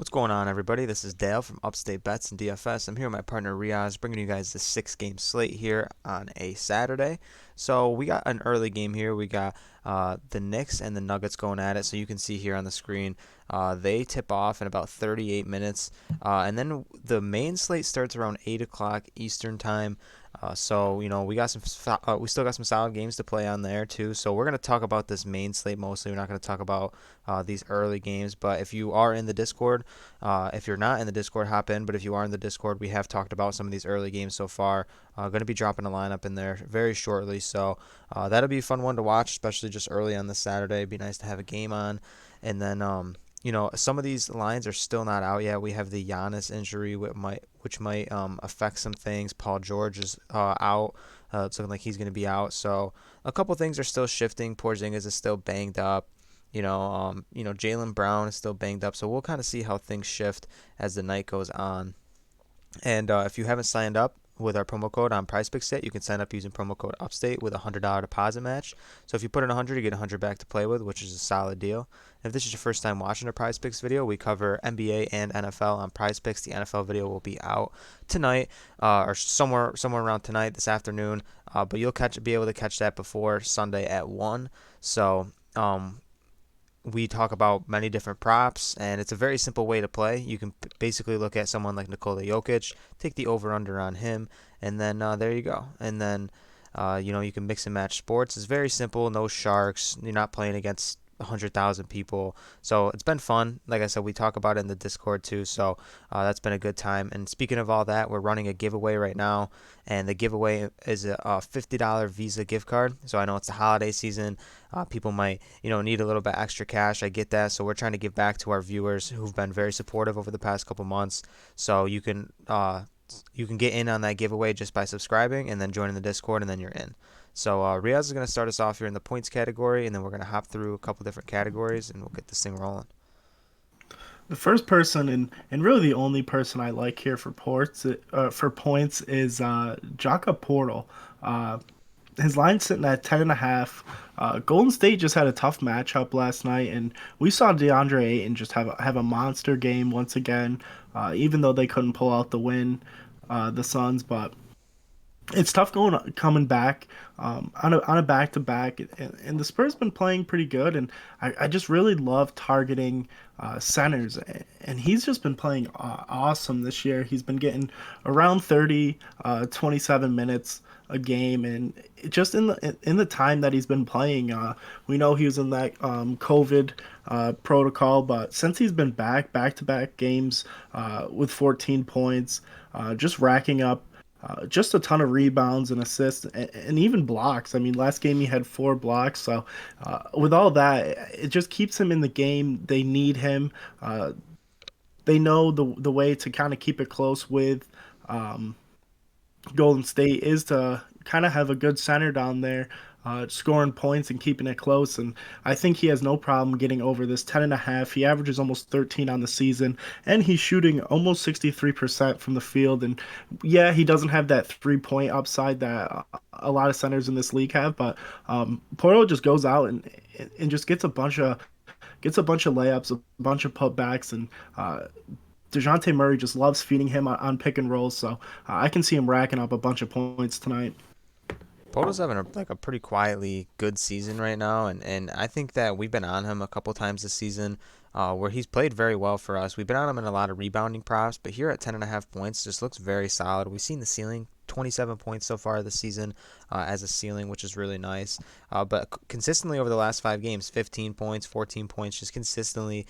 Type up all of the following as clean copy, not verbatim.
What's going on, everybody? This is Dale from Upstate Bets and DFS. I'm here with my partner Riaz, bringing you guys the six-game slate here on a Saturday. So we got an early game here. We got the Knicks and the Nuggets going at it. So you can see here on the screen, they tip off in about 38 minutes, and then the main slate starts around 8 o'clock Eastern time. We got we still got some solid games to play on there too. So we're gonna talk about this main slate mostly. We're not gonna talk about these early games. But if you are in the Discord, if you're not in the Discord, hop in. But if you are in the Discord, we have talked about some of these early games so far. Going to be dropping a lineup in there very shortly. So that'll be a fun one to watch, especially just early on this Saturday. It'd be nice to have a game on. And then, some of these lines are still not out yet. We have the Giannis injury, which might affect some things. Paul George is out. It's looking like he's going to be out. So a couple things are still shifting. Porzingis is still banged up. Jaylen Brown is still banged up, so we'll kind of see how things shift as the night goes on. And if you haven't signed up with our promo code on PrizePicks, you can sign up using promo code Upstate with a $100 deposit match. So if you put in 100, you get 100 back to play with, which is a solid deal. And if this is your first time watching a PrizePicks video, we cover NBA and NFL on PrizePicks. The NFL video will be out tonight, or somewhere around tonight, this afternoon. But you'll be able to catch that before Sunday at 1. So we talk about many different props, and it's a very simple way to play. You can basically look at someone like Nikola Jokic, take the over/under on him, and then there you go. And then, you can mix and match sports. It's very simple, no sharks. You're not playing against 100,000 people. So it's been fun. Like I said, we talk about it in the Discord too. So that's been a good time. And speaking of all that, we're running a giveaway right now. And the giveaway is a $50 Visa gift card. So I know it's the holiday season. People might, need a little bit extra cash. I get that. So we're trying to give back to our viewers who've been very supportive over the past couple months. So you can get in on that giveaway just by subscribing and then joining the Discord, and then you're in. So Riaz is going to start us off here in the points category, and then we're going to hop through a couple different categories, and we'll get this thing rolling. The first person and really the only person I like here for points is Jaka Portal. Uh, his line's sitting at 10.5. Golden State just had a tough matchup last night, and we saw DeAndre Ayton just have a monster game once again. Even though they couldn't pull out the win, the Suns, but it's tough coming back on a back to back, and the Spurs been playing pretty good, and I just really love targeting centers, and he's just been playing awesome this year. He's been getting around 30, 27 minutes a game, and just in the time that he's been playing, we know he was in that COVID protocol, but since he's been back to back games with 14 points, just racking up just a ton of rebounds and assists and even blocks. I mean, last game he had 4 blocks. So with all that, it just keeps him in the game. They need him. They know the way to kind of keep it close with um, Golden State is to kind of have a good center down there, scoring points and keeping it close. And I think he has no problem getting over this 10.5. He averages almost 13 on the season, and he's shooting almost 63% from the field. And yeah, he doesn't have that 3 point upside that a lot of centers in this league have, but Porto just goes out and just gets a bunch of layups, a bunch of putbacks, and Dejounte Murray just loves feeding him on pick and rolls, so I can see him racking up a bunch of points tonight. Poto's having a pretty quietly good season right now, and I think that we've been on him a couple times this season, where he's played very well for us. We've been on him in a lot of rebounding props, but here at 10.5 points, just looks very solid. We've seen the ceiling 27 points so far this season as a ceiling, which is really nice. But consistently over the last 5 games, 15 points, 14 points, just consistently.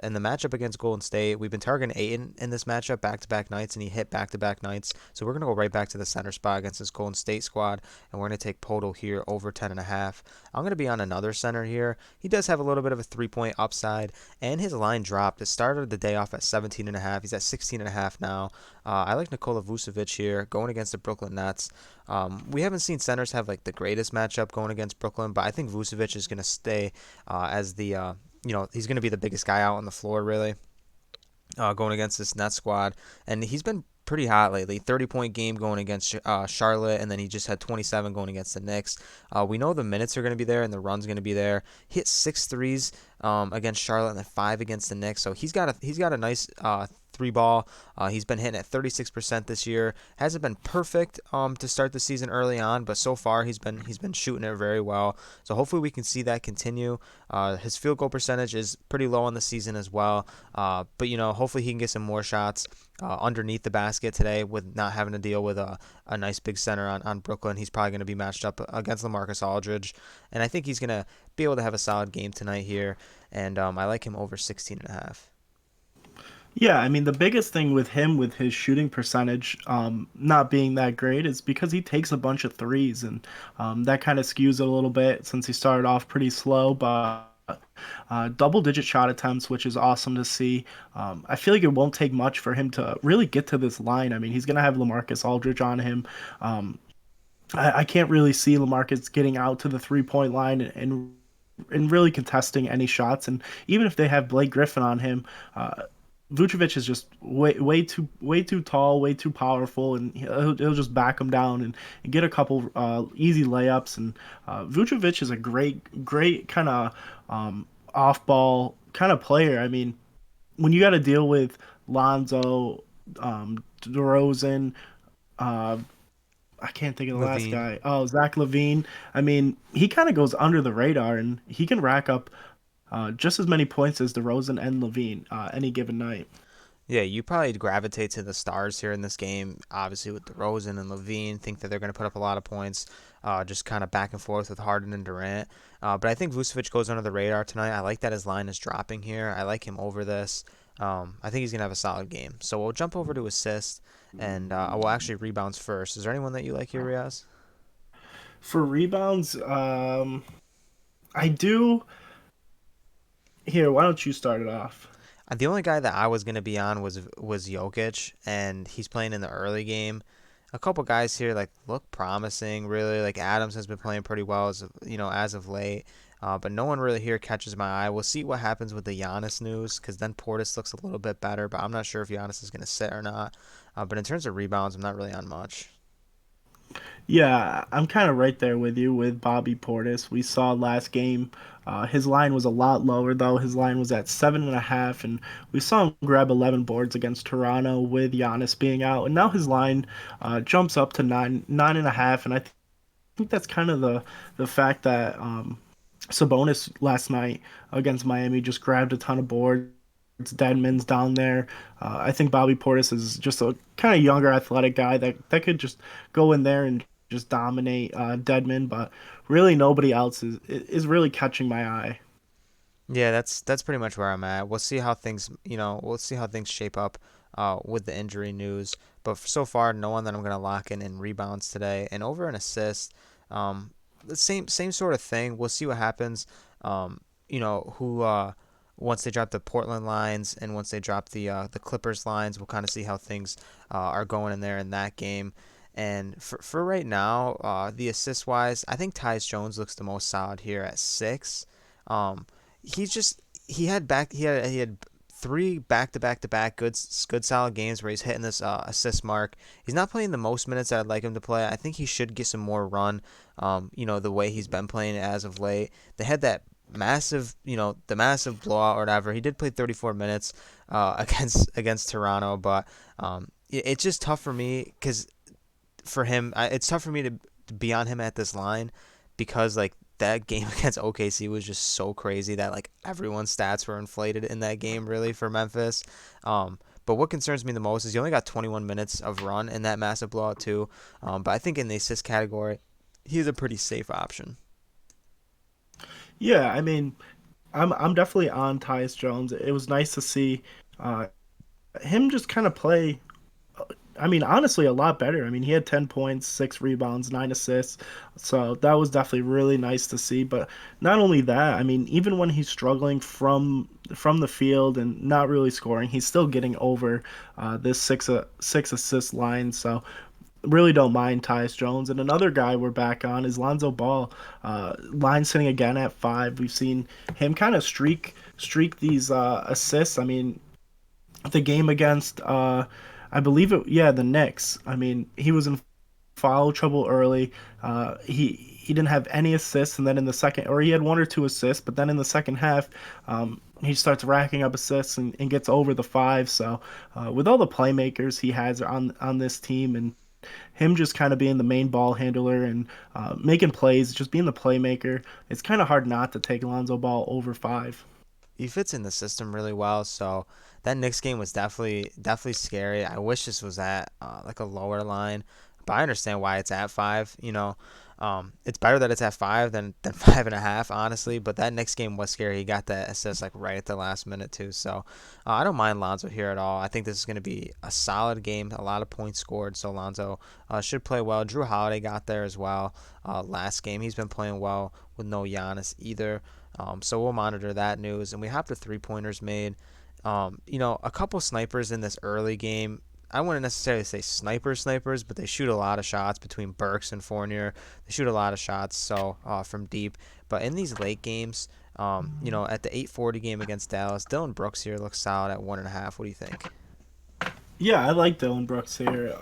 In the matchup against Golden State, we've been targeting Ayton in this matchup back-to-back nights, and he hit back-to-back nights. So we're going to go right back to the center spot against this Golden State squad, and we're going to take Podol here over 10.5. I'm going to be on another center here. He does have a little bit of a 3-point upside, and his line dropped. It started the day off at 17.5. He's at 16.5 now. I like Nikola Vucevic here going against the Brooklyn Nets. We haven't seen centers have the greatest matchup going against Brooklyn, but I think Vucevic is going to stay as he's going to be the biggest guy out on the floor really going against this Nets squad, and he's been pretty hot lately. 30-point game going against Charlotte, and then he just had 27 going against the Knicks. We know the minutes are going to be there and the run's going to be there. Hit six threes against Charlotte and then five against the Knicks. So he's got a nice three ball. He's been hitting at 36% this year. Hasn't been perfect to start the season early on, but so far he's been shooting it very well. So hopefully we can see that continue. His field goal percentage is pretty low on the season as well. But hopefully he can get some more shots underneath the basket today with not having to deal with a nice big center on Brooklyn. He's probably going to be matched up against LaMarcus Aldridge, and I think he's going to be able to have a solid game tonight here. And I like him over 16.5. Yeah, I mean the biggest thing with him with his shooting percentage not being that great is because he takes a bunch of threes, and that kind of skews it a little bit since he started off pretty slow. But double-digit shot attempts, which is awesome to see. I feel like it won't take much for him to really get to this line. I mean, he's gonna have LaMarcus Aldridge on him. Um, I can't really see LaMarcus getting out to the three-point line and really contesting any shots. And even if they have Blake Griffin on him, Vucevic is just way too tall, way too powerful, and he'll just back him down and get a couple easy layups. And Vucevic is a great kind of off ball kind of player. I mean, when you got to deal with Lonzo, DeRozan, uh, I can't think of the last Levine. guy. Oh, Zach Levine. I mean, he kind of goes under the radar, and he can rack up just as many points as DeRozan and Levine any given night. Yeah, you probably gravitate to the stars here in this game. Obviously, with DeRozan and Levine, think that they're going to put up a lot of points, just kind of back and forth with Harden and Durant. But I think Vucevic goes under the radar tonight. I like that his line is dropping here. I like him over this. I think he's going to have a solid game. So we'll jump over to assists, and we'll actually rebounds first. Is there anyone that you like here, Riaz? For rebounds, I do. Here, why don't you start it off? The only guy that I was gonna be on was Jokic, and he's playing in the early game. A couple guys here like look promising, really. Like Adams has been playing pretty well as of late, but no one really here catches my eye. We'll see what happens with the Giannis news, because then Portis looks a little bit better, but I'm not sure if Giannis is gonna sit or not. But in terms of rebounds, I'm not really on much. Yeah, I'm kind of right there with you with Bobby Portis. We saw last game, his line was a lot lower though. His line was at 7.5, and we saw him grab 11 boards against Toronto with Giannis being out, and now his line jumps up to 9.5, and I think that's kind of the fact that Sabonis last night against Miami just grabbed a ton of boards. Deadman's down there. I think Bobby Portis is just a kind of younger, athletic guy that could just go in there and just dominate Deadman, but really nobody else is really catching my eye. Yeah, that's pretty much where I'm at. We'll see how things shape up with the injury news. But so far, no one that I'm gonna lock in rebounds today. And over an assist, the same sort of thing. We'll see what happens. Who once they drop the Portland lines and once they drop the Clippers lines, we'll kind of see how things are going in there in that game. And for right now, the assist wise, I think Tyus Jones looks the most solid here at 6. Um, he's just he had three back good solid games where he's hitting this assist mark. He's not playing the most minutes that I'd like him to play. I think he should get some more run. The way he's been playing as of late. They had that massive blowout or whatever. He did play 34 minutes against Toronto, but it's just tough for me because for him, it's tough for me to be on him at this line because like that game against OKC was just so crazy that like everyone's stats were inflated in that game really for Memphis. But what concerns me the most is he only got 21 minutes of run in that massive blowout too. But I think in the assist category, he's a pretty safe option. Yeah, I mean, I'm definitely on Tyus Jones. It was nice to see uh, him just kind of play. I mean, honestly, a lot better. I mean, he had 10 points, 6 rebounds, 9 assists. So that was definitely really nice to see. But not only that, I mean, even when he's struggling from the field and not really scoring, he's still getting over this six assist line. So really don't mind Tyus Jones. And another guy we're back on is Lonzo Ball. Line sitting again at 5. We've seen him kind of streak these assists. I mean, the game against I believe it. Yeah, the Knicks. I mean, he was in foul trouble early. He didn't have any assists, and then in the second, or he had one or two assists, but then in the second half, he starts racking up assists and gets over the five. So, with all the playmakers he has on this team, and him just kind of being the main ball handler and making plays, just being the playmaker, it's kind of hard not to take Alonzo Ball over five. He fits in the system really well. So that Knicks game was definitely scary. I wish this was at like a lower line, but I understand why it's at five. It's better that it's at five than 5.5, honestly. But that Knicks game was scary. He got that assist like right at the last minute too. So I don't mind Lonzo here at all. I think this is going to be a solid game. A lot of points scored. So Lonzo should play well. Drew Holiday got there as well. Last game he's been playing well with no Giannis either. So we'll monitor that news, and we have the 3 pointers made. A couple snipers in this early game. I wouldn't necessarily say snipers, but they shoot a lot of shots between Burks and Fournier. They shoot a lot of shots, so from deep. But in these late games, at the 8:40 game against Dallas, Dylan Brooks here looks solid at 1.5. What do you think? Yeah, I like Dylan Brooks here.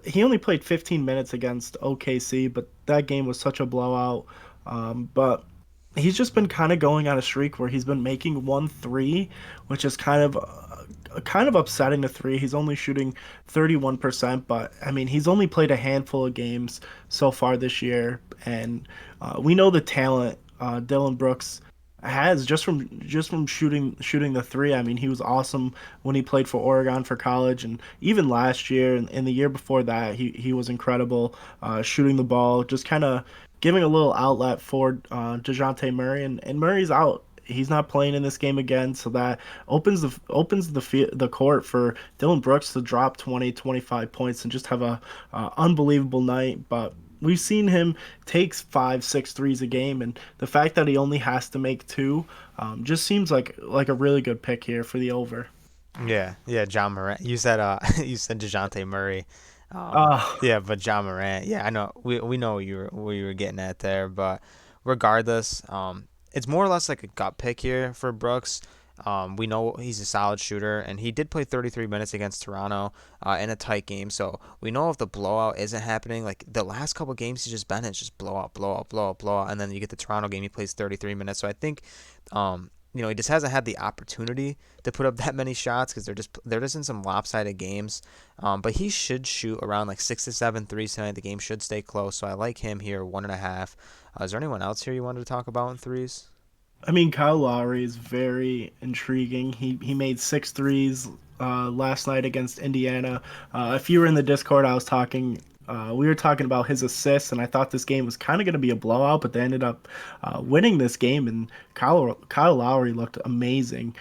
He only played 15 minutes against OKC, but that game was such a blowout. But he's just been kind of going on a streak where he's been making 1 3, which is kind of upsetting. The three, he's only shooting 31%, but I mean he's only played a handful of games so far this year, and we know the talent Dylan Brooks has just from shooting the three. I mean, he was awesome when he played for Oregon for college, and even last year and the year before that, he was incredible shooting the ball, just kind of giving a little outlet for Dejounte Murray, and Murray's out. He's not playing in this game again, so that opens the court for Dylan Brooks to drop 20, 25 points and just have a unbelievable night. But we've seen him take five, six threes a game, and the fact that he only has to make two just seems like a really good pick here for the over. Yeah, John Morant. You said you said Dejounte Murray. Uh, Yeah, but John Morant. Yeah, I know. We know what you were getting at there, but regardless, it's more or less like a gut pick here for Brooks. We know he's a solid shooter, and he did play 33 minutes against Toronto in a tight game. So we know if the blowout isn't happening, like the last couple games he's just been, it's just blowout, blowout, blowout, blowout, and then you get the Toronto game, he plays 33 minutes. So I think, he just hasn't had the opportunity to put up that many shots because they're just in some lopsided games. But he should shoot around like 6 to 7 threes tonight. The game should stay close, so I like him here 1.5. Is there anyone else here you wanted to talk about in threes? I mean, Kyle Lowry is very intriguing. He made six threes last night against Indiana. If you were in the Discord, we were talking about his assists, and I thought this game was kind of going to be a blowout, but they ended up winning this game. And Kyle Lowry looked amazing.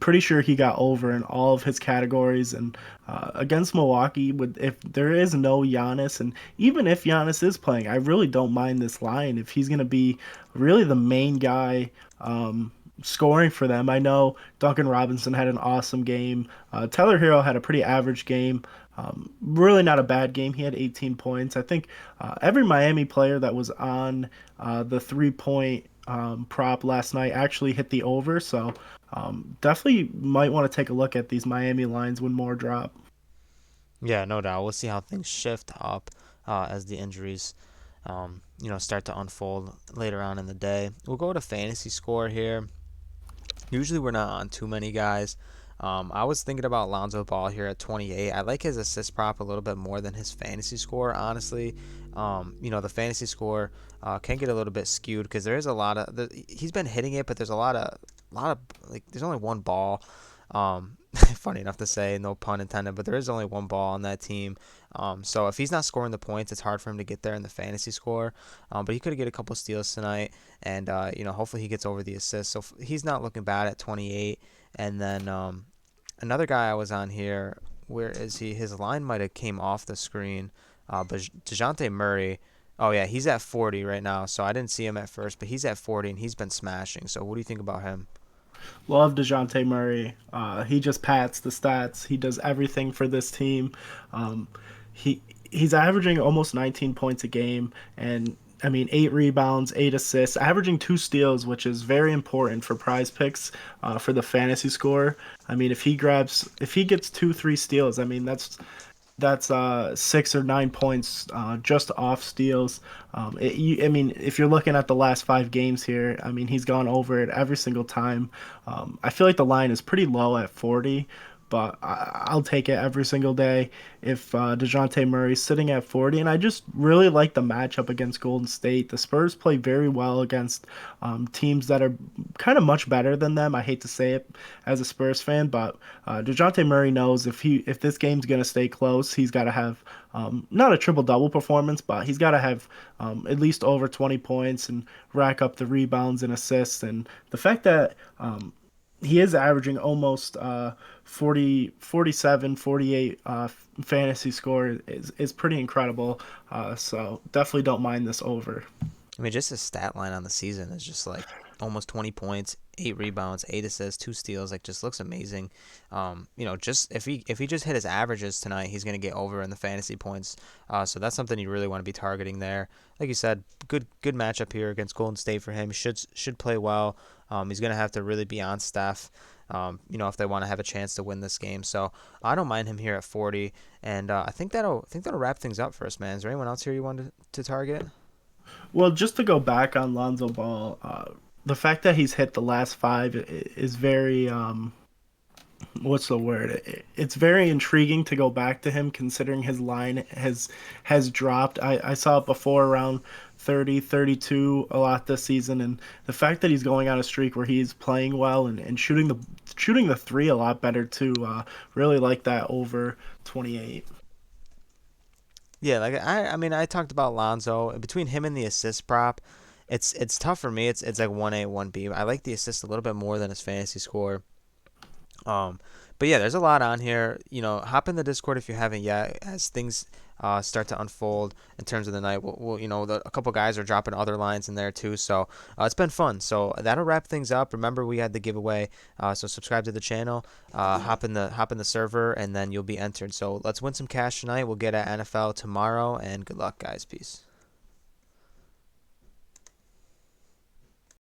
Pretty sure he got over in all of his categories, and against Milwaukee, with if there is no Giannis, and even if Giannis is playing, I really don't mind this line if he's going to be really the main guy scoring for them. I know Duncan Robinson had an awesome game. Tyler Hero had a pretty average game. Really not a bad game. He had 18 points. I think every Miami player that was on the 3 point prop last night actually hit the over. So definitely might want to take a look at these Miami lines when more drop. Yeah, no doubt. We'll see how things shift up as the injuries, start to unfold later on in the day. We'll go to fantasy score here. Usually we're not on too many guys. I was thinking about Lonzo Ball here at 28. I like his assist prop a little bit more than his fantasy score, honestly. The fantasy score can get a little bit skewed because there is a lot of he's been hitting it, but there's a lot of like there's only one ball. Funny enough to say, no pun intended, but there is only one ball on that team. So if he's not scoring the points, it's hard for him to get there in the fantasy score. But he could get a couple steals tonight, and hopefully he gets over the assist. So he's not looking bad at 28. And then another guy I was on here, where is he? His line might have came off the screen, but Dejounte Murray. Oh yeah, he's at 40 right now. So I didn't see him at first, but he's at 40 and he's been smashing. So what do you think about him? Love Dejounte Murray. He just pats the stats. He does everything for this team. Um, he he's averaging almost 19 points a game, and I mean, 8 rebounds, 8 assists, averaging 2 steals, which is very important for prize picks for the fantasy score. I mean, if he gets 2, 3 steals, I mean, that's 6 or 9 points just off steals. I mean, if you're looking at the last 5 games here, I mean, he's gone over it every single time. I feel like the line is pretty low at 40, but I'll take it every single day if DeJounte Murray's sitting at 40. And I just really like the matchup against Golden State. The Spurs play very well against teams that are kind of much better than them. I hate to say it as a Spurs fan, but DeJounte Murray knows if this game's gonna stay close, he's got to have not a triple double performance, but he's got to have at least over 20 points and rack up the rebounds and assists. And the fact that he is averaging almost 40, 47, 48 fantasy score is pretty incredible. So definitely don't mind this over. I mean, just his stat line on the season is just like almost 20 points, 8 rebounds, 8 assists, 2 steals. Like, just looks amazing. Just if he just hit his averages tonight, he's gonna get over in the fantasy points. So that's something you really want to be targeting there. Like you said, good matchup here against Golden State for him. Should play well. He's gonna have to really be on staff. If they want to have a chance to win this game. So I don't mind him here at 40, and I think that'll wrap things up for us, man. Is there anyone else here you wanted to target? Well, just to go back on Lonzo Ball, the fact that he's hit the last 5 is very what's the word? It's very intriguing to go back to him considering his line has dropped. I saw it before around 30, 32 a lot this season, and the fact that he's going on a streak where he's playing well and shooting the three a lot better too. Really like that over 28. Yeah, like I mean, I talked about Lonzo between him and the assist prop. It's tough for me. It's like 1A, 1B. I like the assist a little bit more than his fantasy score. Um, but yeah, there's a lot on here. Hop in the Discord if you haven't yet. As things start to unfold in terms of the night, a couple guys are dropping other lines in there too. So it's been fun. So that'll wrap things up. Remember, we had the giveaway. So subscribe to the channel. Hop in the server, and then you'll be entered. So let's win some cash tonight. We'll get at NFL tomorrow, and good luck, guys. Peace.